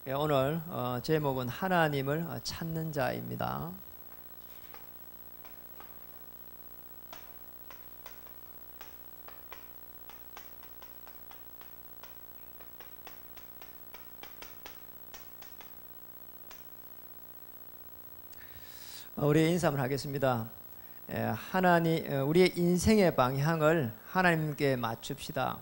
오늘 제목은 하나님을 찾는 자입니다. 우리 인사 한번 하겠습니다. 우리의 인생의 방향을 하나님께 맞춥시다.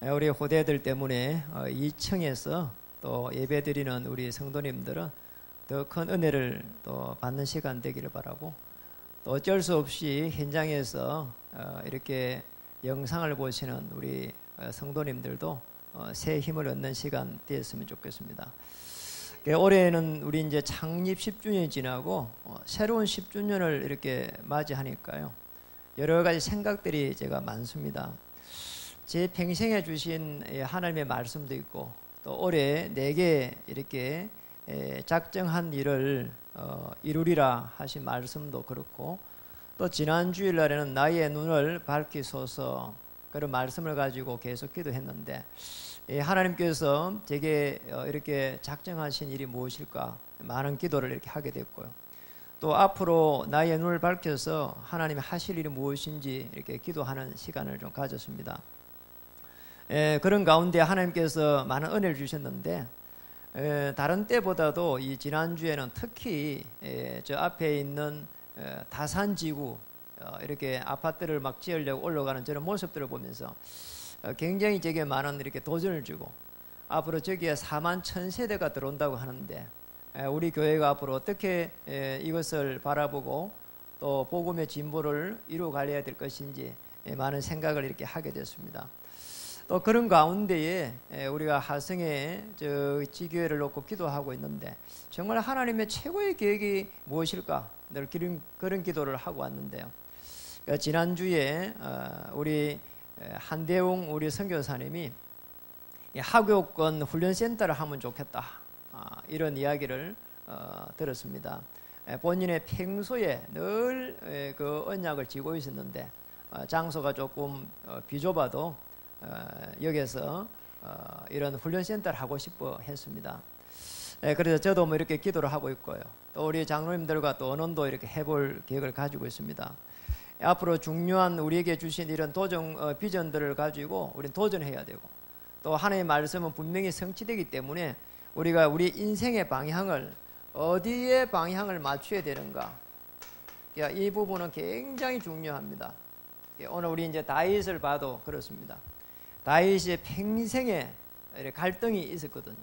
우리 후대들 때문에 2층에서 또 예배드리는 우리 성도님들은 더 큰 은혜를 또 받는 시간 되기를 바라고, 또 어쩔 수 없이 현장에서 이렇게 영상을 보시는 우리 성도님들도 새 힘을 얻는 시간 되었으면 좋겠습니다. 올해는 우리 이제 창립 10주년이 지나고 새로운 10주년을 이렇게 맞이하니까요, 여러 가지 생각들이 제가 많습니다. 제 평생에 주신 하나님의 말씀도 있고, 또 올해 내게 이렇게 작정한 일을 이루리라 하신 말씀도 그렇고, 또 지난 주일날에는 나의 눈을 밝히소서 그런 말씀을 가지고 계속 기도했는데, 하나님께서 제게 이렇게 작정하신 일이 무엇일까 많은 기도를 이렇게 하게 됐고요. 또 앞으로 나의 눈을 밝혀서 하나님이 하실 일이 무엇인지 이렇게 기도하는 시간을 좀 가졌습니다. 그런 가운데 하나님께서 많은 은혜를 주셨는데, 다른 때보다도 이 지난주에는 특히 저 앞에 있는 다산지구 이렇게 아파트를 막 지으려고 올라가는 저런 모습들을 보면서 굉장히 제게 많은 이렇게 도전을 주고, 앞으로 저기에 4만 1,000세대가 들어온다고 하는데 우리 교회가 앞으로 어떻게 이것을 바라보고 또 복음의 진보를 이루어가야 될 것인지 많은 생각을 이렇게 하게 됐습니다. 또 그런 가운데에 우리가 하성에 저 지교회를 놓고 기도하고 있는데, 정말 하나님의 최고의 계획이 무엇일까 늘 그런 기도를 하고 왔는데요. 지난주에 우리 한대웅 우리 선교사님이 하교권 훈련센터를 하면 좋겠다 이런 이야기를 들었습니다. 본인의 평소에 늘 그 언약을 지고 있었는데 장소가 조금 비좁아도 여기서 이런 훈련센터를 하고 싶어 했습니다. 그래서 저도 뭐 이렇게 기도를 하고 있고요. 또 우리 장로님들과 또 언론도 이렇게 해볼 계획을 가지고 있습니다. 앞으로 중요한 우리에게 주신 이런 비전들을 가지고 우리는 도전해야 되고, 또 하나님의 말씀은 분명히 성취되기 때문에 우리가 우리 인생의 방향을 어디에 방향을 맞춰야 되는가, 이 부분은 굉장히 중요합니다. 오늘 우리 이제 다윗을 봐도 그렇습니다. 다윗의 평생에 갈등이 있었거든요.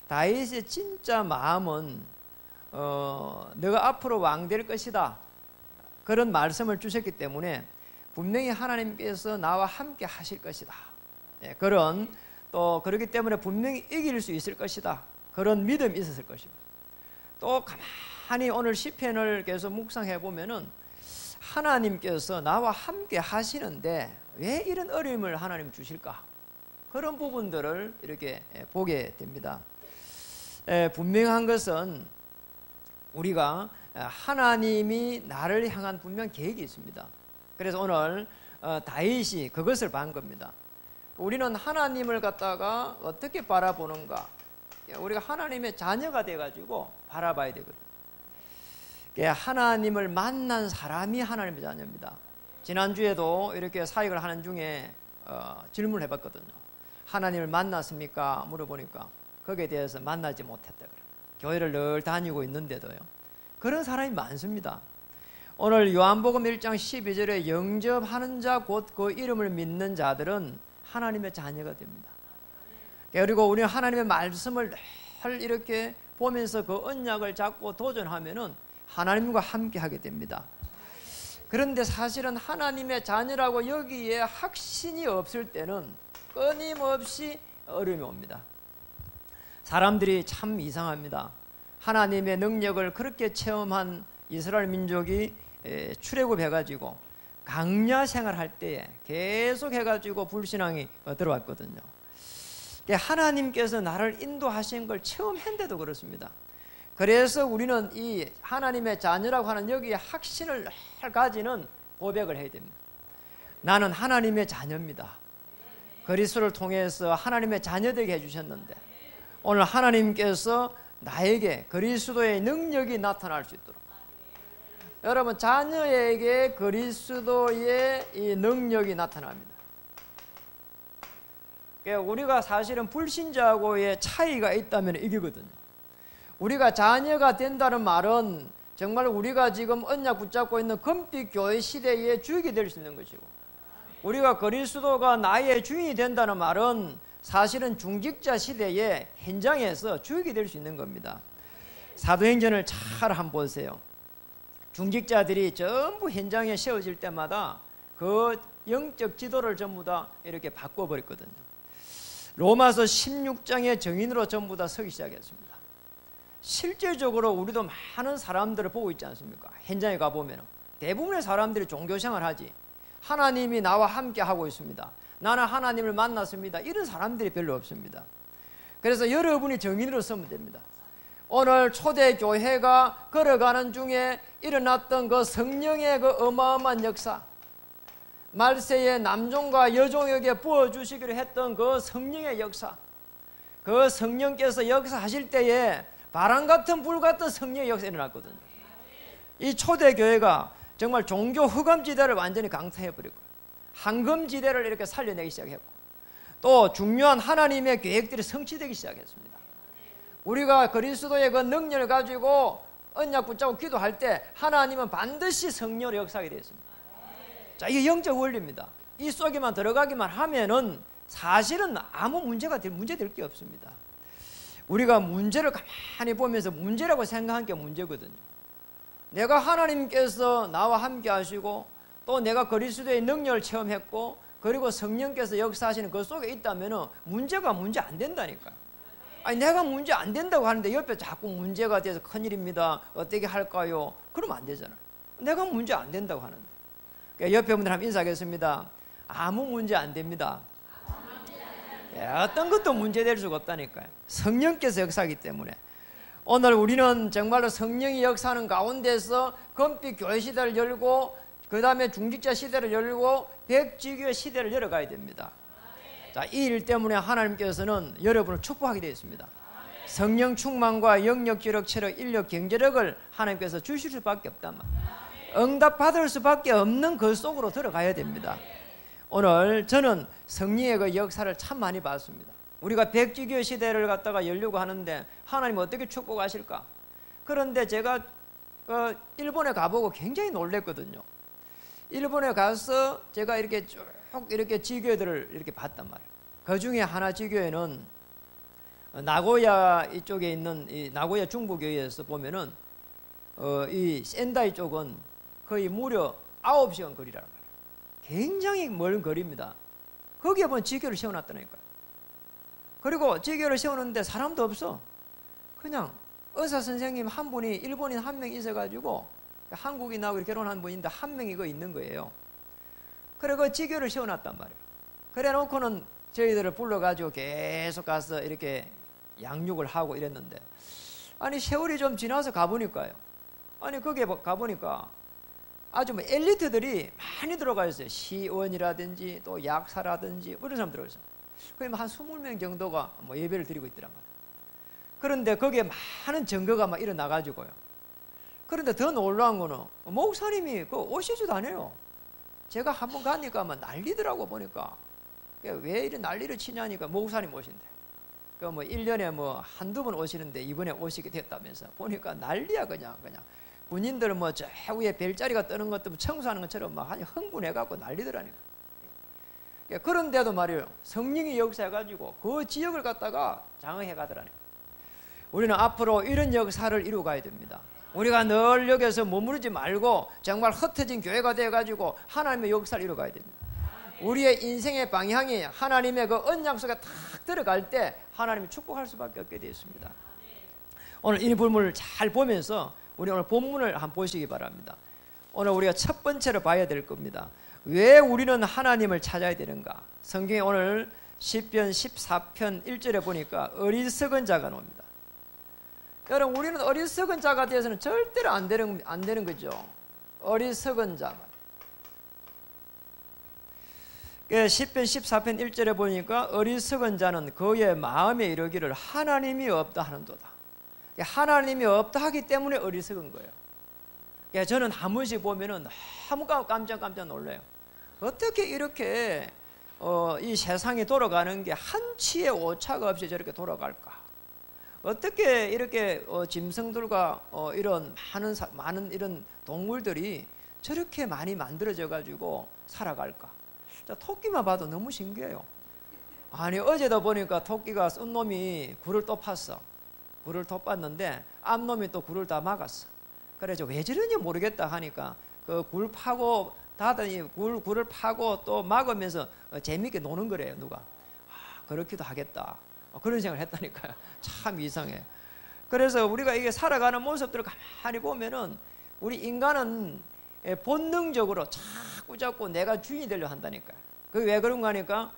다윗의 진짜 마음은 너가 앞으로 왕 될 것이다 그런 말씀을 주셨기 때문에 분명히 하나님께서 나와 함께 하실 것이다, 그런 또 그렇기 때문에 분명히 이길 수 있을 것이다 그런 믿음이 있었을 것입니다. 또 가만히 오늘 시편을 계속 묵상해 보면은 하나님께서 나와 함께 하시는데 왜 이런 어려움을 하나님 주실까, 그런 부분들을 이렇게 보게 됩니다. 분명한 것은 우리가 하나님이 나를 향한 분명 계획이 있습니다. 그래서 오늘 다윗이 그것을 본 겁니다. 우리는 하나님을 갖다가 어떻게 바라보는가, 우리가 하나님의 자녀가 돼가지고 바라봐야 되거든요. 하나님을 만난 사람이 하나님의 자녀입니다. 지난주에도 이렇게 사역을 하는 중에 질문을 해봤거든요. 하나님을 만났습니까? 물어보니까 거기에 대해서 만나지 못했다 그래요. 교회를 늘 다니고 있는데도요. 그런 사람이 많습니다. 오늘 요한복음 1장 12절에 영접하는 자 곧 그 이름을 믿는 자들은 하나님의 자녀가 됩니다. 그리고 우리는 하나님의 말씀을 늘 이렇게 보면서 그 언약을 잡고 도전하면은 하나님과 함께 하게 됩니다. 그런데 사실은 하나님의 자녀라고 여기에 확신이 없을 때는 끊임없이 어려움이 옵니다. 사람들이 참 이상합니다. 하나님의 능력을 그렇게 체험한 이스라엘 민족이 출애굽해가지고 강야 생활할 때에 계속 해가지고 불신앙이 들어왔거든요. 하나님께서 나를 인도하신 걸 체험했는데도 그렇습니다. 그래서 우리는 이 하나님의 자녀라고 하는 여기에 확신을 늘 가지는 고백을 해야 됩니다. 나는 하나님의 자녀입니다. 그리스도를 통해서 하나님의 자녀되게 해주셨는데 오늘 하나님께서 나에게 그리스도의 능력이 나타날 수 있도록 여러분 자녀에게 그리스도의 이 능력이 나타납니다. 우리가 사실은 불신자하고의 차이가 있다면 이거거든요. 우리가 자녀가 된다는 말은 정말 우리가 지금 언약 붙잡고 있는 금빛 교회 시대의 주역이 될 수 있는 것이고 우리가 그리스도가 나의 주인이 된다는 말은 사실은 중직자 시대의 현장에서 주역이 될 수 있는 겁니다. 사도행전을 잘 한번 보세요. 중직자들이 전부 현장에 세워질 때마다 그 영적 지도를 전부 다 이렇게 바꿔버렸거든요. 로마서 16장의 정인으로 전부 다 서기 시작했습니다. 실제적으로 우리도 많은 사람들을 보고 있지 않습니까? 현장에 가보면 대부분의 사람들이 종교생활 하지 하나님이 나와 함께 하고 있습니다. 나는 하나님을 만났습니다. 이런 사람들이 별로 없습니다. 그래서 여러분이 정인으로 서면 됩니다. 오늘 초대교회가 걸어가는 중에 일어났던 그 성령의 그 어마어마한 역사, 말세의 남종과 여종에게 부어주시기로 했던 그 성령의 역사, 그 성령께서 역사하실 때에 바람 같은 불 같은 성령의 역사가 일어났거든요. 이 초대교회가 정말 종교 흑암지대를 완전히 강타해버리고 황금지대를 이렇게 살려내기 시작했고 또 중요한 하나님의 계획들이 성취되기 시작했습니다. 우리가 그리스도의 그 능력을 가지고 언약 붙잡고 기도할 때 하나님은 반드시 성령으로 역사하게 되어 있습니다. 자, 이게 영적 원리입니다. 이 속에만 들어가기만 하면은 사실은 아무 문제될 게 없습니다. 우리가 문제를 가만히 보면서 문제라고 생각한 게 문제거든요. 내가 하나님께서 나와 함께 하시고 또 내가 그리스도의 능력을 체험했고 그리고 성령께서 역사하시는 그 속에 있다면 문제가 문제 안 된다니까요. 아니 내가 문제 안 된다고 하는데 옆에 자꾸 문제가 돼서 큰일입니다. 어떻게 할까요? 그러면 안 되잖아요. 내가 문제 안 된다고 하는데. 그러니까 옆에 분들 한번 인사하겠습니다. 아무 문제 안 됩니다. 어떤 것도 문제될 수가 없다니까요. 성령께서 역사하기 때문에 오늘 우리는 정말로 성령이 역사하는 가운데서 금빛 교회 시대를 열고 그 다음에 중직자 시대를 열고 백지교회 시대를 열어가야 됩니다. 자, 이 일 때문에 하나님께서는 여러분을 축복하게 되어 있습니다. 성령 충만과 영역, 지력, 체력, 인력, 경제력을 하나님께서 주실 수밖에 없단 말이에요. 응답받을 수밖에 없는 그 속으로 들어가야 됩니다. 오늘 저는 성령의 그 역사를 참 많이 봤습니다. 우리가 백지교회 시대를 갖다가 열려고 하는데 하나님 어떻게 축복하실까? 그런데 제가 일본에 가보고 굉장히 놀랐거든요. 일본에 가서 제가 이렇게 쭉 이렇게 지교회들을 이렇게 봤단 말이에요. 그 중에 하나 지교회는 나고야 이쪽에 있는 이 나고야 중부교회에서 보면은 이 센다이 쪽은 거의 무려 9시간 거리라는 말이에요. 굉장히 먼 거리입니다. 거기에 보면 지교를 세워놨다니까요. 그리고 지교를 세우는데 사람도 없어. 그냥 의사 선생님 한 분이 일본인 한 명 있어가지고 한국인하고 결혼한 분인데 한 명이 거 있는 거예요. 그래 그 지교를 세워놨단 말이에요. 그래 놓고는 저희들을 불러가지고 계속 가서 이렇게 양육을 하고 이랬는데 아니 세월이 좀 지나서 가보니까요. 아니 거기에 가보니까 아주 뭐 엘리트들이 많이 들어가 있어요. 시의원이라든지 또 약사라든지 이런 사람 들어가 있어요. 그러면 한 20명 정도가 뭐 예배를 드리고 있더란 말이에요. 그런데 거기에 많은 증거가 막 일어나가지고요. 그런데 더 놀라운 거는 목사님이 오시지도 않아요. 제가 한번 가니까 막 난리더라고 보니까. 왜 이런 난리를 치냐니까 목사님 오신대. 그 뭐 1년에 뭐 한두 번 오시는데 이번에 오시게 됐다면서. 보니까 난리야 그냥. 군인들 뭐 저 위에 별자리가 뜨는 것도 청소하는 것처럼 막 흥분해갖고 난리더라니까. 그런데도 말이에요. 성령이 역사해가지고 그 지역을 갖다가 장악해가더라니까. 우리는 앞으로 이런 역사를 이루어가야 됩니다. 우리가 늘 여기서 머무르지 말고 정말 흩어진 교회가 되어가지고 하나님의 역사를 이루어가야 됩니다. 우리의 인생의 방향이 하나님의 그 언약 속에 탁 들어갈 때 하나님이 축복할 수밖에 없게 되어 있습니다. 오늘 이 본문을 잘 보면서 우리 오늘 본문을 한번 보시기 바랍니다. 오늘 우리가 첫 번째로 봐야 될 겁니다. 왜 우리는 하나님을 찾아야 되는가? 성경에 오늘 시편 14편 1절에 보니까 어리석은 자가 나옵니다. 여러분 우리는 어리석은 자가 되어서는 절대로 안 되는 거죠. 어리석은 자. 10편 14편 1절에 보니까 어리석은 자는 그의 마음에 이르기를 하나님이 없다 하는도다. 하나님이 없다 하기 때문에 어리석은 거예요. 저는 한 번씩 보면은 너무 깜짝 놀라요. 어떻게 이렇게 이 세상이 돌아가는 게 한치의 오차가 없이 저렇게 돌아갈까? 어떻게 이렇게 짐승들과 이런 많은 이런 동물들이 저렇게 많이 만들어져 가지고 살아갈까? 토끼만 봐도 너무 신기해요. 아니 어제도 보니까 토끼가 쓴 놈이 굴을 또 팠어. 굴을 또 팠는데 앞놈이 또 굴을 다 막았어. 그래서 왜 저러는지 모르겠다 하니까 그 굴 파고 닫으니 굴을 파고 또 막으면서 재미있게 노는 거래요. 누가 그렇기도 하겠다 그런 생각을 했다니까요. 참 이상해요. 그래서 우리가 이게 살아가는 모습들을 가만히 보면은 우리 인간은 본능적으로 자꾸 내가 주인이 되려 한다니까요. 그게 왜 그런가 하니까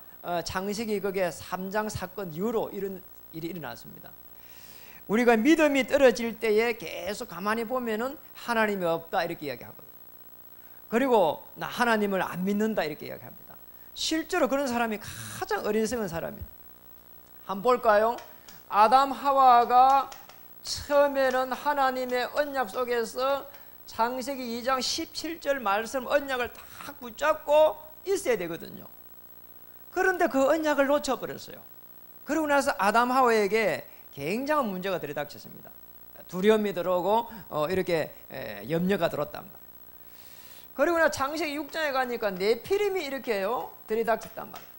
창세기 그게 3장 사건 이후로 이런 일이 일어났습니다. 우리가 믿음이 떨어질 때에 계속 가만히 보면은 하나님이 없다 이렇게 이야기하거든요. 그리고 나 하나님을 안 믿는다 이렇게 이야기합니다. 실제로 그런 사람이 가장 어리석은 사람이에요. 한번 볼까요? 아담 하와가 처음에는 하나님의 언약 속에서 창세기 2장 17절 말씀 언약을 딱 붙잡고 있어야 되거든요. 그런데 그 언약을 놓쳐버렸어요. 그러고 나서 아담 하와에게 굉장한 문제가 들이닥쳤습니다. 두려움이 들어오고 이렇게 염려가 들었단 말이에요. 그리고 나 창세기 6장에 가니까 네피림이 이렇게요 들이닥쳤단 말이에요.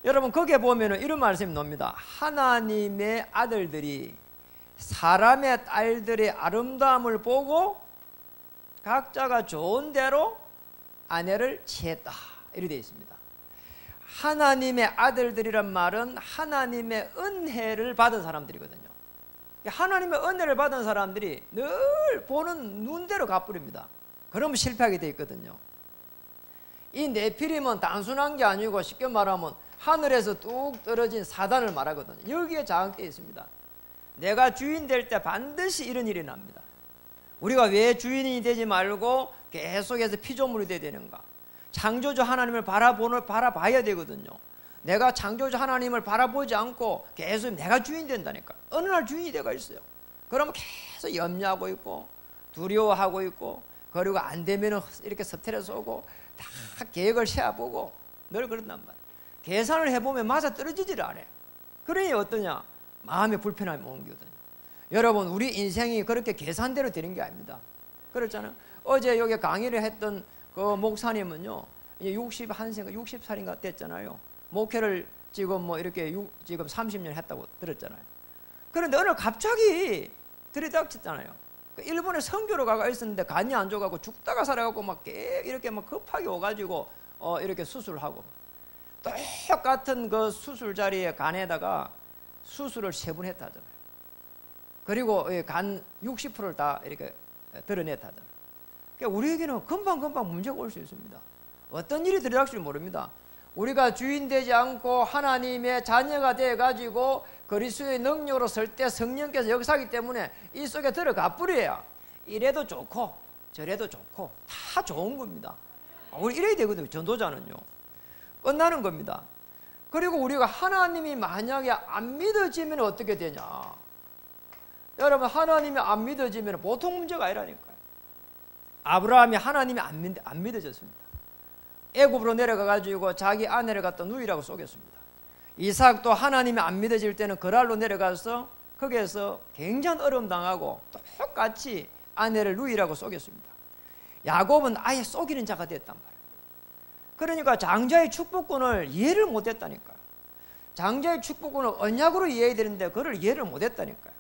여러분 거기에 보면은 이런 말씀이 나옵니다. 하나님의 아들들이 사람의 딸들의 아름다움을 보고 각자가 좋은 대로 아내를 취했다 이렇게 되어 있습니다. 하나님의 아들들이란 말은 하나님의 은혜를 받은 사람들이거든요. 하나님의 은혜를 받은 사람들이 늘 보는 눈대로 갚으립니다. 그러면 실패하게 되어 있거든요. 이 네피림은 단순한 게 아니고 쉽게 말하면 하늘에서 뚝 떨어진 사단을 말하거든요. 여기에 장악되어 있습니다. 내가 주인 될 때 반드시 이런 일이 납니다. 우리가 왜 주인이 되지 말고 계속해서 피조물이 되어야 되는가? 창조주 하나님을 바라봐야 되거든요. 내가 창조주 하나님을 바라보지 않고 계속 내가 주인 된다니까. 어느 날 주인이 되가 있어요. 그러면 계속 염려하고 있고 두려워하고 있고 그리고 안 되면 이렇게 스트레스 오고 다 계획을 세워보고 늘 그런단 말이에요. 계산을 해보면 맞아 떨어지질 않아요. 그러니 어떠냐? 마음의 불편함이 오는 거거든요. 여러분 우리 인생이 그렇게 계산대로 되는 게 아닙니다. 그렇잖아요. 어제 여기 강의를 했던 그 목사님은요 60살인가 됐잖아요. 목회를 지금 뭐 이렇게 지금 30년 했다고 들었잖아요. 그런데 어느 날 갑자기 들이닥쳤잖아요. 일본에 선교로 가가 있었는데 간이 안 좋아가고 죽다가 살아가고 막 이렇게 막 급하게 오가지고 이렇게 수술을 하고 똑같은 그 수술 자리에 간에다가 수술을 3번 했다잖아요. 그리고 간 60%를 다 이렇게 드러냈다잖아요. 그러니까 우리에게는 금방 문제가 올 수 있습니다. 어떤 일이 들이닥칠지 모릅니다. 우리가 주인 되지 않고 하나님의 자녀가 되어가지고 그리스도의 능력으로 설 때 성령께서 역사하기 때문에 이 속에 들어가 버려야 이래도 좋고 저래도 좋고 다 좋은 겁니다. 우리 이래야 되거든요. 전도자는요. 끝나는 겁니다. 그리고 우리가 하나님이 만약에 안 믿어지면 어떻게 되냐? 여러분 하나님이 안 믿어지면 보통 문제가 아니라니까요. 아브라함이 하나님이 안 믿어졌습니다. 애굽으로 내려가가지고 자기 아내를 갖다 누이라고 쏘겠습니다. 이삭도 하나님이 안 믿어질 때는 그랄로 내려가서 거기에서 굉장히 어려움 당하고 똑같이 아내를 누이라고 쏘겠습니다. 야곱은 아예 쏘기는 자가 됐단 말이에요. 그러니까 장자의 축복권을 이해를 못했다니까요. 장자의 축복권을 언약으로 이해해야 되는데 그걸 이해를 못했다니까요.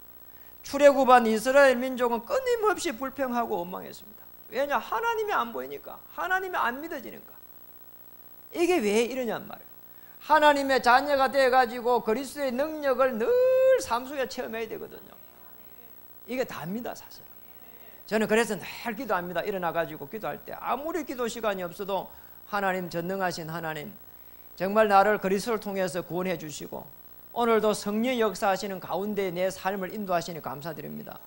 출애굽한 이스라엘 민족은 끊임없이 불평하고 원망했습니다. 왜냐? 하나님이 안 보이니까, 하나님이 안 믿어지니까. 이게 왜 이러냔 말이에요. 하나님의 자녀가 돼가지고 그리스도의 능력을 늘 삶 속에 체험해야 되거든요. 이게 답니다, 사실. 저는 그래서 늘 기도합니다. 일어나가지고 기도할 때 아무리 기도 시간이 없어도 하나님, 전능하신 하나님, 정말 나를 그리스도를 통해서 구원해 주시고 오늘도 성령 역사하시는 가운데 내 삶을 인도하시니 감사드립니다.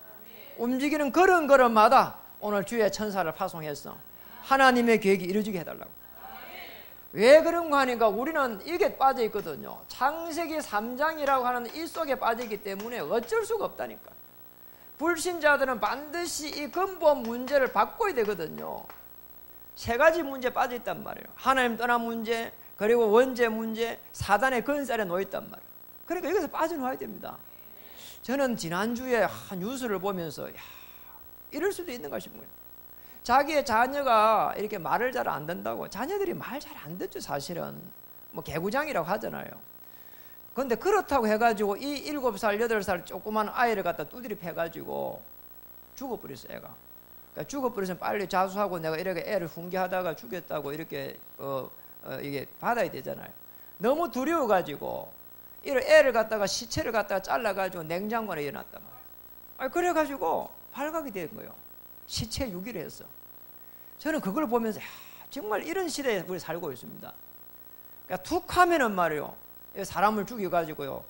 움직이는 걸음걸음마다 오늘 주의 천사를 파송해서 하나님의 계획이 이루어지게 해달라고. 왜 그런가 하니까 우리는 이게 빠져 있거든요. 창세기 3장이라고 하는 이 속에 빠져 있기 때문에 어쩔 수가 없다니까. 불신자들은 반드시 이 근본 문제를 바꿔야 되거든요. 세 가지 문제에 빠져 있단 말이에요. 하나님 떠난 문제, 그리고 원죄 문제, 사단의 건살에 놓여 있단 말이에요. 그러니까 여기서 빠져나와야 됩니다. 저는 지난주에 뉴스를 보면서 이럴 수도 있는가 싶은 거예요. 자기의 자녀가 이렇게 말을 잘 안 듣는다고. 자녀들이 말 잘 안 듣죠, 사실은. 뭐 개구장이라고 하잖아요. 그런데 그렇다고 해가지고 이 7살, 8살 조그만 아이를 갖다 두드려 패가지고 죽어버렸어, 애가. 그러니까 죽어버려서 빨리 자수하고 내가 이렇게 애를 훈계하다가 죽였다고 이렇게 이게 받아야 되잖아요. 너무 두려워가지고 이런 애를 갖다가 시체를 갖다가 잘라가지고 냉장고에 넣어놨단 말이에요. 그래가지고 발각이 된 거예요. 시체 유기를 했어. 저는 그걸 보면서 정말 이런 시대에 우리 살고 있습니다. 그러니까 툭 하면은 말이에요. 사람을 죽여가지고요.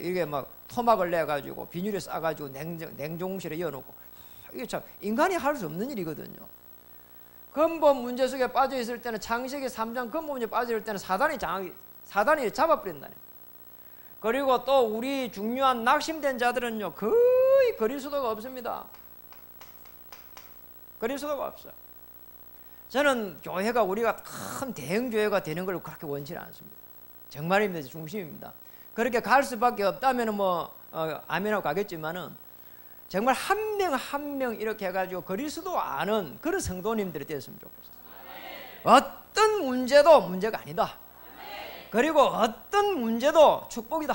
이게 막 토막을 내가지고 비닐에 싸가지고 냉동실에 이어놓고. 이게 참 인간이 할 수 없는 일이거든요. 근본 문제 속에 빠져 있을 때는 창세기 3장 근본 문제에 빠져 있을 때는 사단이 잡아버린다니. 그리고 또 우리 중요한 낙심된 자들은요 거의 그리스도가 없습니다. 그리스도가 없어요. 저는 교회가 우리가 큰 대형교회가 되는 걸 그렇게 원치는 않습니다. 정말입니다. 중심입니다. 그렇게 갈 수밖에 없다면 아멘하고 가겠지만은 정말 한 명 한 명 이렇게 해가지고 그리스도 아는 그런 성도님들이 됐으면 좋겠어요. 어떤 문제도 문제가 아니다. 그리고 어떤 문제도 축복이다.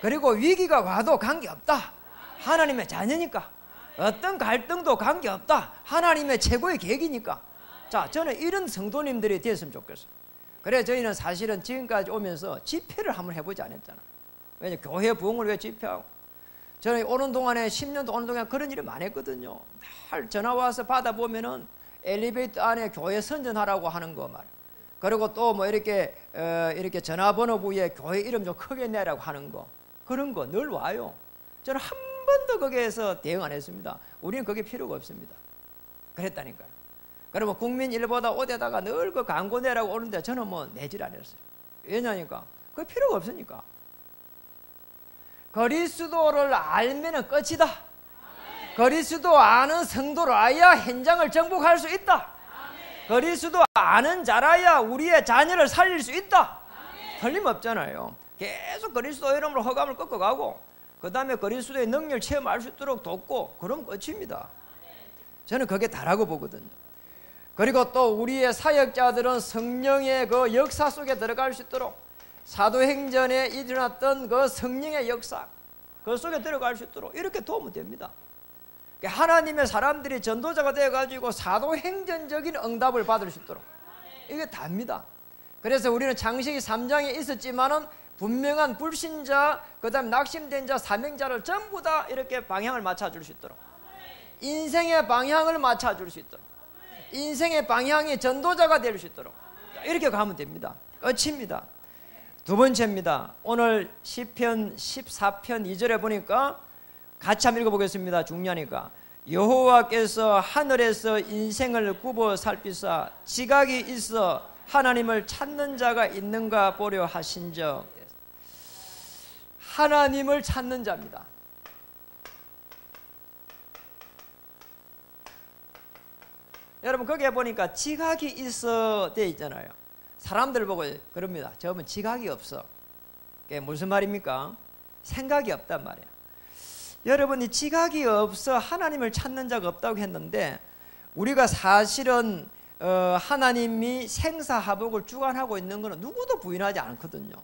그리고 위기가 와도 관계없다. 하나님의 자녀니까. 어떤 갈등도 관계없다. 하나님의 최고의 계획이니까. 자, 저는 이런 성도님들이 됐으면 좋겠어요. 그래 저희는 사실은 지금까지 오면서 집회를 한번 해보지 않았잖아요. 왜냐하면 교회 부흥을 왜 집회하고. 저는 오는 동안에 10년도 오는 동안에 그런 일을 많이 했거든요. 날 전화 와서 받아보면은 엘리베이터 안에 교회 선전하라고 하는 거 말이에요. 그리고 또 뭐 이렇게 전화번호부에 교회 이름 좀 크게 내라고 하는 거. 그런 거 늘 와요. 저는 한 번도 거기에서 대응 안 했습니다. 우리는 그게 필요가 없습니다. 그랬다니까요. 그러면 국민일보다 5대다가 늘 그 광고 내라고 오는데 저는 내질 안 했어요. 왜냐니까 그 필요가 없으니까. 그리스도를 알면은 끝이다. 그리스도 아는 성도로 아야 현장을 정복할 수 있다. 그리스도 아는 자라야 우리의 자녀를 살릴 수 있다. 틀림없잖아요. 계속 그리스도 이름으로 허감을 꺾어가고 그 다음에 그리스도의 능력을 체험할 수 있도록 돕고 그럼 끝입니다. 저는 그게 다라고 보거든요. 그리고 또 우리의 사역자들은 성령의 그 역사 속에 들어갈 수 있도록 사도행전에 일어났던 그 성령의 역사 그 속에 들어갈 수 있도록 이렇게 도우면 됩니다. 하나님의 사람들이 전도자가 되어가지고 사도행전적인 응답을 받을 수 있도록 이게 답니다. 그래서 우리는 창세기 3장에 있었지만은 분명한 불신자 그 다음 낙심된 자 사명자를 전부 다 이렇게 방향을 맞춰줄 수 있도록 인생의 방향을 맞춰줄 수 있도록 인생의 방향이 전도자가 될 수 있도록 이렇게 가면 됩니다. 끝입니다. 두 번째입니다. 오늘 시편 14편 2절에 보니까 같이 한번 읽어보겠습니다. 중요하니까 여호와께서 하늘에서 인생을 굽어 살피사 지각이 있어 하나님을 찾는 자가 있는가 보려 하신적. 하나님을 찾는 자입니다. 여러분 거기에 보니까 지각이 있어 돼 있잖아요. 사람들 보고 그럽니다. 저분 지각이 없어. 그게 무슨 말입니까? 생각이 없단 말이에요. 여러분이 지각이 없어 하나님을 찾는 자가 없다고 했는데 우리가 사실은 하나님이 생사화복을 주관하고 있는 것은 누구도 부인하지 않거든요.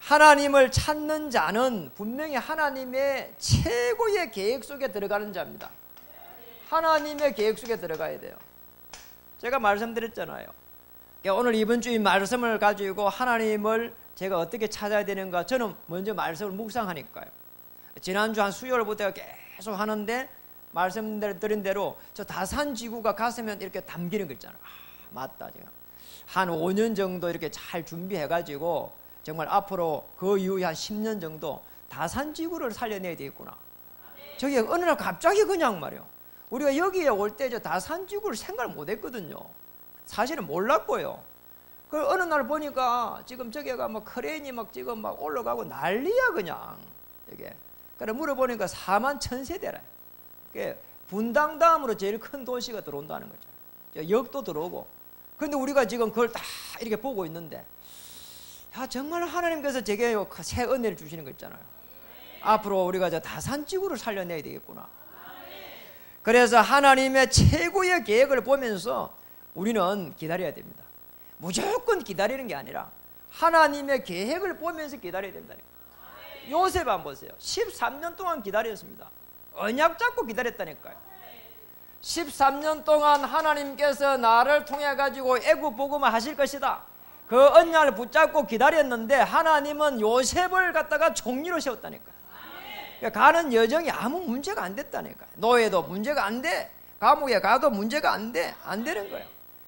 하나님을 찾는 자는 분명히 하나님의 최고의 계획 속에 들어가는 자입니다. 하나님의 계획 속에 들어가야 돼요. 제가 말씀드렸잖아요. 오늘 이번 주에 말씀을 가지고 하나님을 제가 어떻게 찾아야 되는가 저는 먼저 말씀을 묵상하니까요. 지난주 한 수요일부터 계속 하는데 말씀드린 대로 저 다산지구가 가슴에 이렇게 담기는 거 있잖아요. 맞다. 제가 한 5년 정도 이렇게 잘 준비해가지고 정말 앞으로 그 이후에 한 10년 정도 다산지구를 살려내야 되겠구나. 저기 어느 날 갑자기 그냥 말이요. 우리가 여기에 올 때 저 다산지구를 생각을 못 했거든요. 사실은 몰랐고요. 그 어느 날 보니까 지금 저기가 뭐 크레인이 막 지금 막 올라가고 난리야 그냥 이게. 그래 물어보니까 4만 1,000세대라. 분당 다음으로 제일 큰 도시가 들어온다는 거죠. 역도 들어오고. 근데 우리가 지금 그걸 다 이렇게 보고 있는데, 야 정말 하나님께서 제게 새 은혜를 주시는 거 있잖아요. 앞으로 우리가 저 다산지구를 살려내야 되겠구나. 그래서 하나님의 최고의 계획을 보면서 우리는 기다려야 됩니다. 무조건 기다리는 게 아니라 하나님의 계획을 보면서 기다려야 된다니까. 요셉 한번 보세요. 13년 동안 기다렸습니다. 언약 잡고 기다렸다니까요. 13년 동안 하나님께서 나를 통해 가지고 애굽 복음을 하실 것이다. 그 언약을 붙잡고 기다렸는데 하나님은 요셉을 갖다가 총리로 세웠다니까요. 가는 여정이 아무 문제가 안 됐다니까요. 노예도 문제가 안 돼. 감옥에 가도 문제가 안 돼. 안 되는 거예요.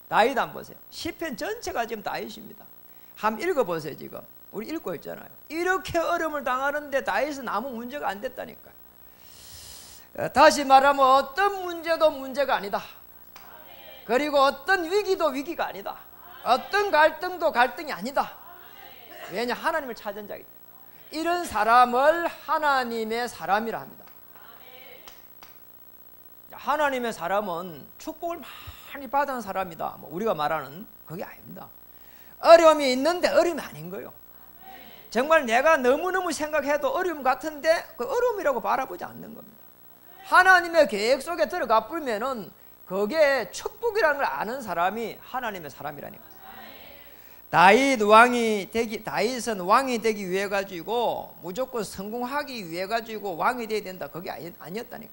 다윗 한번 보세요. 시편 전체가 지금 다윗입니다. 한번 읽어보세요. 지금 우리 읽고 있잖아요. 이렇게 어려움을 당하는데 다윗은 아무 문제가 안 됐다니까요. 다시 말하면 어떤 문제도 문제가 아니다. 그리고 어떤 위기도 위기가 아니다. 어떤 갈등도 갈등이 아니다. 왜냐? 하나님을 찾은 자이기 때문에. 이런 사람을 하나님의 사람이라 합니다. 하나님의 사람은 축복을 많이 받은 사람이다. 뭐 우리가 말하는 그게 아닙니다. 어려움이 있는데 어려움이 아닌 거예요. 정말 내가 너무너무 생각해도 어려움 같은데 그 어려움이라고 바라보지 않는 겁니다. 하나님의 계획 속에 들어가 보면은 그게 축복이라는 걸 아는 사람이 하나님의 사람이라니까. 다윗은 왕이 되기 위해 가지고 무조건 성공하기 위해 가지고 왕이 돼야 된다. 그게 아니었다니까.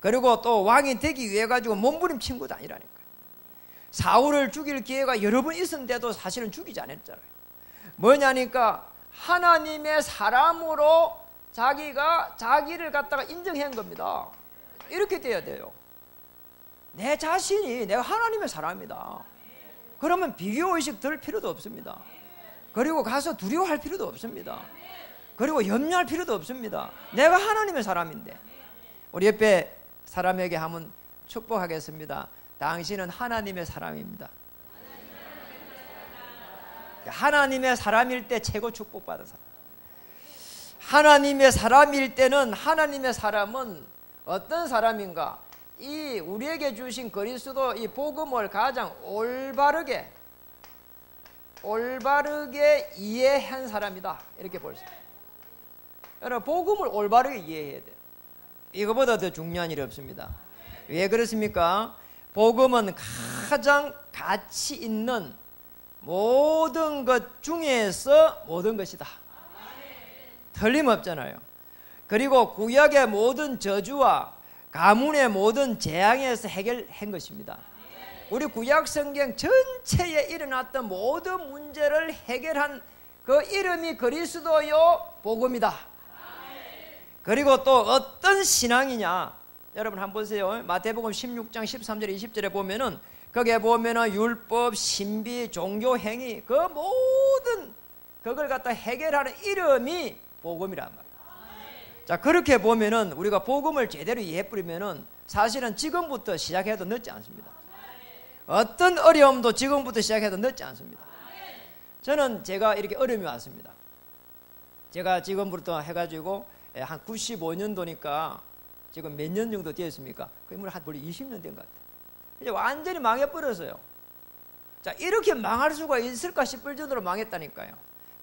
그리고 또 왕이 되기 위해 가지고 몸부림친 것도 아니라니까. 사울을 죽일 기회가 여러 번 있었는데도 사실은 죽이지 않았잖아요. 뭐냐니까 하나님의 사람으로 자기가 자기를 갖다가 인정한 겁니다. 이렇게 돼야 돼요. 내 자신이 내가 하나님의 사람이다. 그러면 비교의식 들 필요도 없습니다. 그리고 가서 두려워할 필요도 없습니다. 그리고 염려할 필요도 없습니다. 내가 하나님의 사람인데. 우리 옆에 사람에게 한번 축복하겠습니다. 당신은 하나님의 사람입니다. 하나님의 사람일 때 최고 축복받은 사람. 하나님의 사람일 때는 하나님의 사람은 어떤 사람인가? 이 우리에게 주신 그리스도 이 복음을 가장 올바르게 이해한 사람이다. 이렇게 볼 수 있어요. 여러분 복음을 올바르게 이해해야 돼요. 이거보다 더 중요한 일이 없습니다. 왜 그렇습니까? 복음은 가장 가치 있는 모든 것 중에서 모든 것이다. 틀림없잖아요. 그리고 구약의 모든 저주와 가문의 모든 재앙에서 해결한 것입니다. 우리 구약 성경 전체에 일어났던 모든 문제를 해결한 그 이름이 그리스도요 복음이다. 그리고 또 어떤 신앙이냐? 여러분 한번 보세요. 마태복음 16장 13절 20절에 보면은 거기에 보면은 율법, 신비, 종교 행위 그 모든 그걸 갖다 해결하는 이름이 복음이란 말이에요. 자, 그렇게 보면은 우리가 복음을 제대로 이해해버리면은 사실은 지금부터 시작해도 늦지 않습니다. 어떤 어려움도 지금부터 시작해도 늦지 않습니다. 저는 제가 이렇게 어려움이 왔습니다. 제가 지금부터 해가지고 한 95년도니까 지금 몇 년 정도 되었습니까? 거의 한 20년 된 것 같아요. 이제 완전히 망해버렸어요. 자, 이렇게 망할 수가 있을까 싶을 정도로 망했다니까요.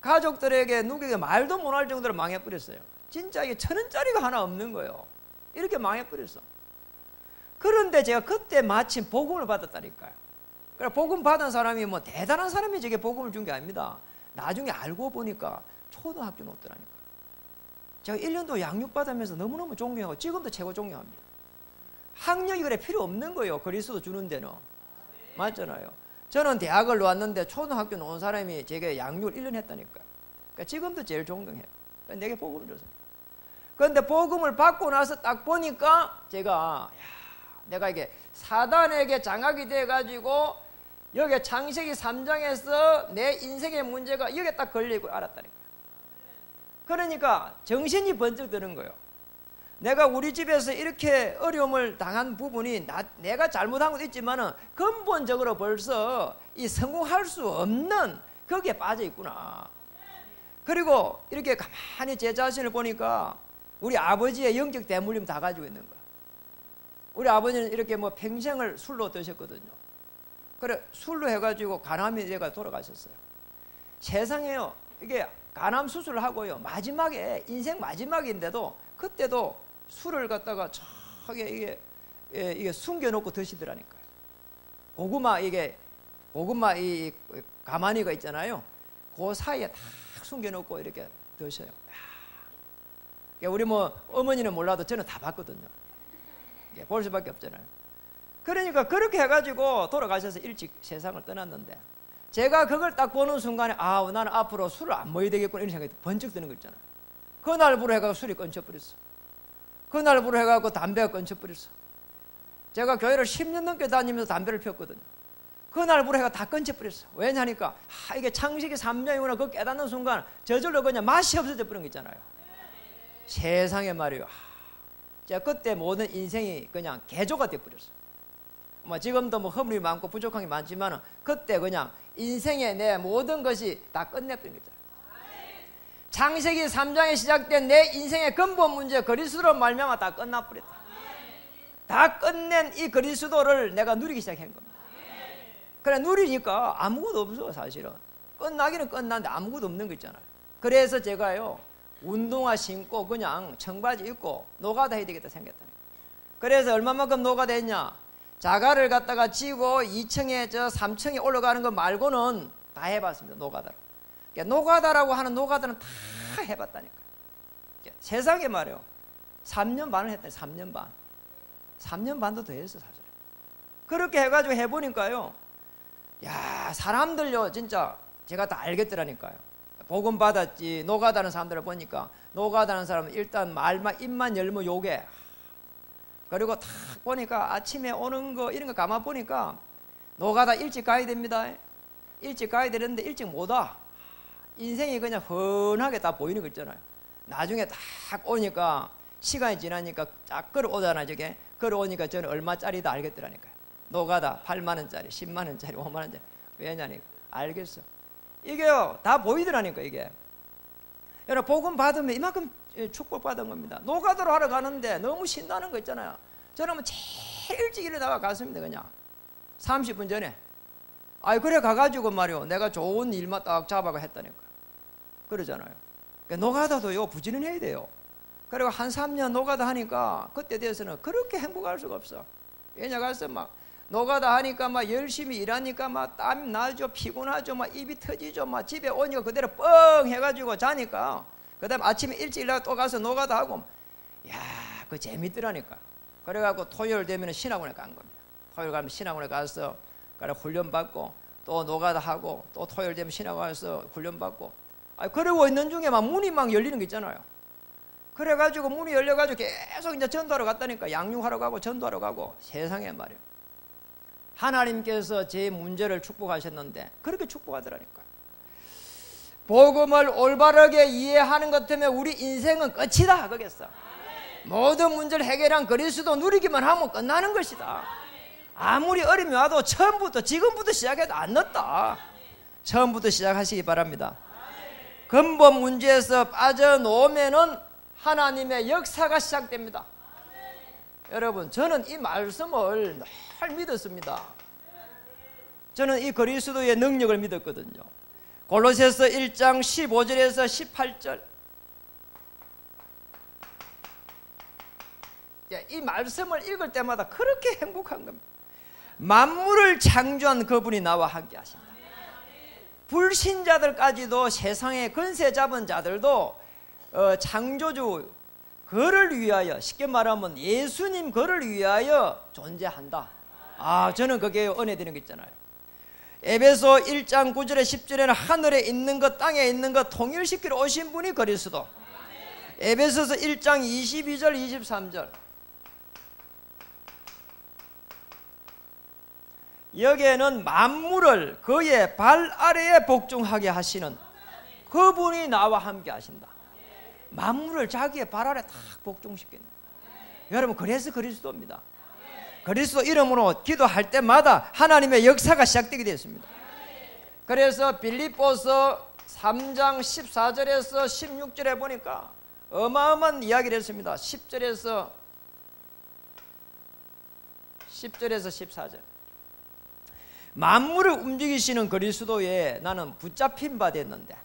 가족들에게 누구에게 말도 못할 정도로 망해버렸어요. 진짜 이게 1,000원짜리가 하나 없는 거예요. 이렇게 망해버렸어. 그런데 제가 그때 마침 복음을 받았다니까요. 그래 복음 받은 사람이 뭐 대단한 사람이 제게 복음을 준 게 아닙니다. 나중에 알고 보니까 초등학교 놓더라니까요. 제가 1년도 양육받으면서 너무너무 존경하고 지금도 최고 존경합니다. 학력이 그래 필요 없는 거예요. 그리스도 주는 데는. 맞잖아요. 저는 대학을 나왔는데 초등학교 나온 사람이 제게 양육을 1년 했다니까요. 그러니까 지금도 제일 존경해요. 내게 복음을 줬습니다. 그런데 복음을 받고 나서 딱 보니까 제가 내가 이게 사단에게 장악이 돼가지고 여기 창세기 3장에서 내 인생의 문제가 여기에 딱 걸리고 알았다니까요. 그러니까 정신이 번쩍 드는 거예요. 내가 우리 집에서 이렇게 어려움을 당한 부분이 내가 잘못한 것도 있지만은 근본적으로 벌써 이 성공할 수 없는 거기에 빠져 있구나. 그리고 이렇게 가만히 제 자신을 보니까 우리 아버지의 영적 대물림 다 가지고 있는 거야. 우리 아버지는 이렇게 뭐 평생을 술로 드셨거든요. 그래 술로 해가지고 간암이 돼가 돌아가셨어요. 세상에요, 이게 간암 수술을 하고요, 마지막에 인생 마지막인데도 그때도 술을 갖다가 저게 이게 숨겨놓고 드시더라니까요. 고구마 이 가마니가 있잖아요. 그 사이에 딱 숨겨놓고 이렇게 드셔요. 우리 뭐 어머니는 몰라도 저는 다 봤거든요. 볼 수밖에 없잖아요. 그러니까 그렇게 해가지고 돌아가셔서 일찍 세상을 떠났는데, 제가 그걸 딱 보는 순간에 나는 앞으로 술을 안 먹어야 되겠구나 이런 생각이 번쩍 드는 거 있잖아요. 그날부로 해가지고 술이 끊쳐버렸어. 그날부로 해가지고 담배가 끊쳐버렸어. 제가 교회를 10년 넘게 다니면서 담배를 폈거든요. 그날부로 해가 다 끊쳐버렸어. 왜냐니까 이게 창세기 3장이구나 그 깨닫는 순간 저절로 그냥 맛이 없어져 버린 거 있잖아요. 세상에 말이에요. 제가 그때 모든 인생이 그냥 개조가 돼버렸어. 뭐 지금도 뭐 허물이 많고 부족한 게 많지만 그때 그냥 인생의 내 모든 것이 다 끝내버린 거죠. 창세기 3장에 시작된 내 인생의 근본 문제 그리스도로 말미암아 다 끝나버렸다. 다 끝낸 이 그리스도를 내가 누리기 시작한 겁니다. 그래 누리니까 아무것도 없어. 사실은 끝나기는 끝났는데 아무것도 없는 거 있잖아요. 그래서 제가요 운동화 신고 그냥 청바지 입고 노가다 해야 되겠다 생각했다니. 그래서 얼마만큼 노가다 했냐, 자가를 갖다가 지고 2층에 3층에 올라가는 거 말고는 다 해봤습니다. 노가다. 노가다라고 하는 노가다는 다 해봤다니까. 세상에 말이에요 3년 반을 했다니. 3년 반. 3년 반도 더 했어 사실. 그렇게 해가지고 해보니까요, 야 사람들요 진짜 제가 다 알겠더라니까요. 복음 받았지 노가다는 사람들을 보니까 노가다는 사람은 일단 말만 입만 열면 욕해. 그리고 탁 보니까 아침에 오는 거 이런 거 가만 보니까 노가다 일찍 가야 됩니다. 일찍 가야 되는데 일찍 못 와. 인생이 그냥 훤하게 다 보이는 거 있잖아요. 나중에 딱 오니까 시간이 지나니까 쫙 걸어오잖아요. 저게 걸어오니까 저는 얼마짜리다 알겠더라니까요. 노가다 8만원짜리 10만원짜리 5만원짜리. 왜냐니까 알겠어. 이게요 다 보이더라니까. 이게 여러분 복음 받으면 이만큼 축복받은 겁니다. 노가다로 하러 가는데 너무 신나는 거 있잖아요. 저는 제일 일찍 일어나가 갔습니다. 그냥 30분 전에. 그래 가가지고 말이요 내가 좋은 일만 딱 잡아가 했다니까. 그러잖아요. 그러니까 노가다도요 부지런해야 돼요. 그리고 한 3년 노가다 하니까 그때 돼서는 그렇게 행복할 수가 없어. 왜냐 가서 막 노가다 하니까 막 열심히 일하니까 막 땀 나죠, 피곤하죠, 막 입이 터지죠, 막 집에 오니까 그대로 뻥 해가지고 자니까 그다음 아침에 일찍 일어나 또 가서 노가다 하고, 야, 그 재밌더라니까. 그래갖고 토요일 되면 신학원에 간 겁니다. 토요일 가면 신학원에 가서 그래 훈련 받고 또 노가다 하고 또 토요일 되면 신학원에 가서 훈련 받고. 그러고 있는 중에 막 문이 막 열리는 게 있잖아요. 그래가지고 문이 열려가지고 계속 이제 전도하러 갔다니까. 양육하러 가고 전도하러 가고. 세상에 말이에요. 하나님께서 제 문제를 축복하셨는데 그렇게 축복하더라니까. 복음을 올바르게 이해하는 것 때문에 우리 인생은 끝이다 그겠어. 모든 문제를 해결한 그리스도 누리기만 하면 끝나는 것이다. 아무리 어려움이 와도 처음부터 지금부터 시작해도 안 늦다. 처음부터 시작하시기 바랍니다. 근본 문제에서 빠져놓으면은 하나님의 역사가 시작됩니다. 여러분 저는 이 말씀을 늘 믿었습니다. 저는 이 그리스도의 능력을 믿었거든요. 골로새서 1장 15절에서 18절 이 말씀을 읽을 때마다 그렇게 행복한 겁니다. 만물을 창조한 그분이 나와 함께 하신다. 불신자들까지도 세상의 권세 잡은 자들도 창조주 그를 위하여, 쉽게 말하면 예수님 그를 위하여 존재한다. 저는 그게 은혜 되는 거 있잖아요. 에베소 1장 9절에 10절에는 하늘에 있는 것 땅에 있는 것 통일시키러 오신 분이 그리스도. 에베소서 1장 22절 23절 여기에는 만물을 그의 발 아래에 복종하게 하시는 그분이 나와 함께 하신다. 만물을 자기의 발 아래 딱 복종시키는. 여러분, 그래서 그리스도입니다. 그리스도 이름으로 기도할 때마다 하나님의 역사가 시작되게 되었습니다. 그래서 빌립보서 3장 14절에서 16절에 보니까 어마어마한 이야기를 했습니다. 10절에서 14절. 만물을 움직이시는 그리스도에 나는 붙잡힌 바 됐는데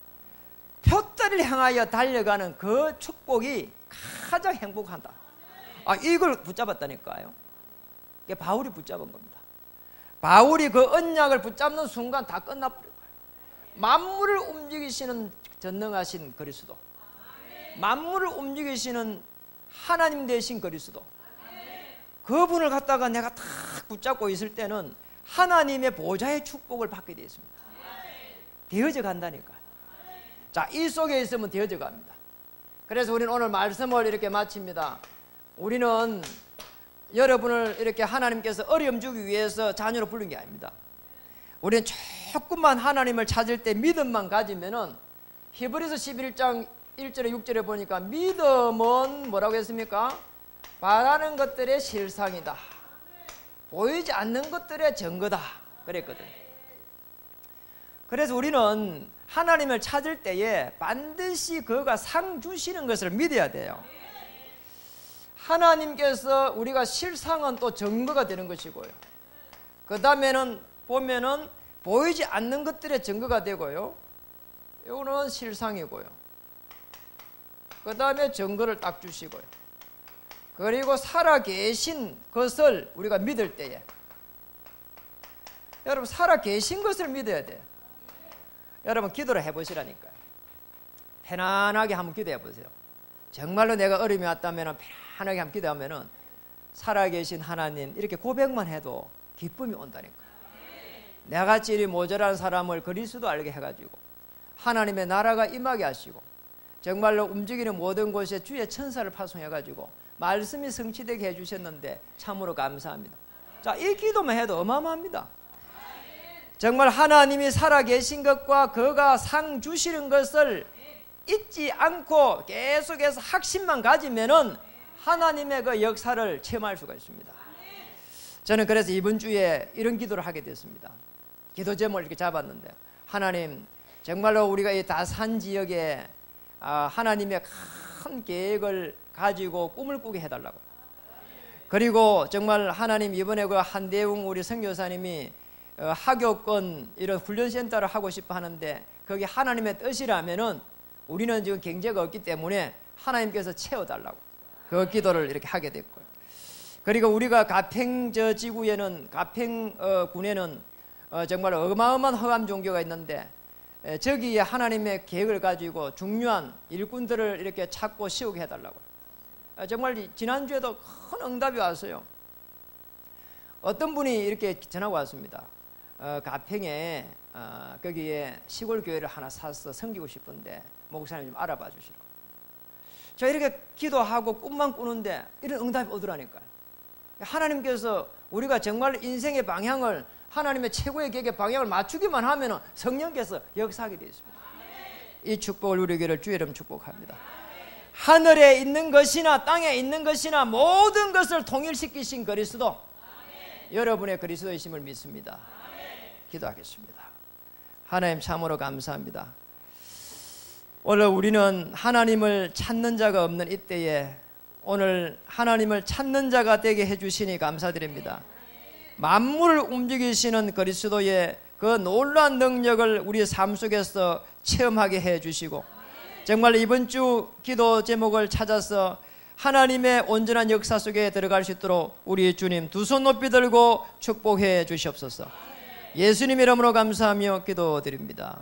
표대를 향하여 달려가는 그 축복이 가장 행복하다. 이걸 붙잡았다니까요. 이게 바울이 붙잡은 겁니다. 바울이 그 언약을 붙잡는 순간 다 끝나버릴 거예요. 만물을 움직이시는 전능하신 그리스도, 만물을 움직이시는 하나님 되신 그리스도, 그분을 갖다가 내가 딱 붙잡고 있을 때는 하나님의 보좌의 축복을 받게 되어 있습니다. 되어져 간다니까요. 자, 이 속에 있으면 되어져 갑니다. 그래서 우리는 오늘 말씀을 이렇게 마칩니다. 우리는 여러분을 이렇게 하나님께서 어려움 주기 위해서 자녀로 부른 게 아닙니다. 우리는 조금만 하나님을 찾을 때 믿음만 가지면은, 히브리서 11장 1절에 6절에 보니까 믿음은 뭐라고 했습니까? 바라는 것들의 실상이다, 보이지 않는 것들의 증거다 그랬거든요. 그래서 우리는 하나님을 찾을 때에 반드시 그가 상 주시는 것을 믿어야 돼요. 하나님께서 우리가 실상은 또 증거가 되는 것이고요, 그 다음에는 보면은 보이지 않는 것들의 증거가 되고요, 이거는 실상이고요, 그 다음에 증거를 딱 주시고요, 그리고 살아계신 것을 우리가 믿을 때에, 여러분 살아계신 것을 믿어야 돼요. 여러분 기도를 해보시라니까요. 편안하게 한번 기도해 보세요. 정말로 내가 어려움이 왔다면 편안하게 한번 기도하면 살아계신 하나님, 이렇게 고백만 해도 기쁨이 온다니까요. 내같이 이리 모자란 사람을 그리스도 알게 해가지고 하나님의 나라가 임하게 하시고 정말로 움직이는 모든 곳에 주의 천사를 파송해가지고 말씀이 성취되게 해주셨는데 참으로 감사합니다. 자, 이 기도만 해도 어마어마합니다. 정말 하나님이 살아계신 것과 그가 상 주시는 것을 잊지 않고 계속해서 확신만 가지면은 하나님의 그 역사를 체험할 수가 있습니다. 저는 그래서 이번 주에 이런 기도를 하게 됐습니다. 기도 제목을 이렇게 잡았는데, 하나님 정말로 우리가 이 다산 지역에 하나님의 큰 계획을 가지고 꿈을 꾸게 해달라고. 그리고 정말 하나님 이번에 그 한대웅 우리 선교사님이 학교권 이런 훈련센터를 하고 싶어 하는데, 거기 하나님의 뜻이라면은 우리는 지금 경제가 없기 때문에 하나님께서 채워달라고 그 기도를 이렇게 하게 됐고요. 그리고 우리가 가평 저 지구에는, 가평 군에는 정말 어마어마한 허감 종교가 있는데, 저기에 하나님의 계획을 가지고 중요한 일꾼들을 이렇게 찾고 세우게 해달라고. 정말 지난주에도 큰 응답이 왔어요. 어떤 분이 이렇게 전화가 왔습니다. 가평에 거기에 시골 교회를 하나 사서 섬기고 싶은데 목사님 좀 알아봐 주시라고. 저 이렇게 기도하고 꿈만 꾸는데 이런 응답이 오더라니까요. 하나님께서 우리가 정말 인생의 방향을, 하나님의 최고의 계획의 방향을 맞추기만 하면 성령께서 역사하게 되어 있습니다. 이 축복을 누리기를 주의 이름 축복합니다. 하늘에 있는 것이나 땅에 있는 것이나 모든 것을 통일시키신 그리스도, 여러분의 그리스도이심을 믿습니다. 기도하겠습니다. 하나님 참으로 감사합니다. 오늘 우리는 하나님을 찾는 자가 없는 이때에 오늘 하나님을 찾는 자가 되게 해주시니 감사드립니다. 만물을 움직이시는 그리스도의 그 놀라운 능력을 우리 삶 속에서 체험하게 해주시고, 정말 이번 주 기도 제목을 찾아서 하나님의 온전한 역사 속에 들어갈 수 있도록 우리 주님 두 손 높이 들고 축복해 주시옵소서. 예수님 이름으로 감사하며 기도드립니다.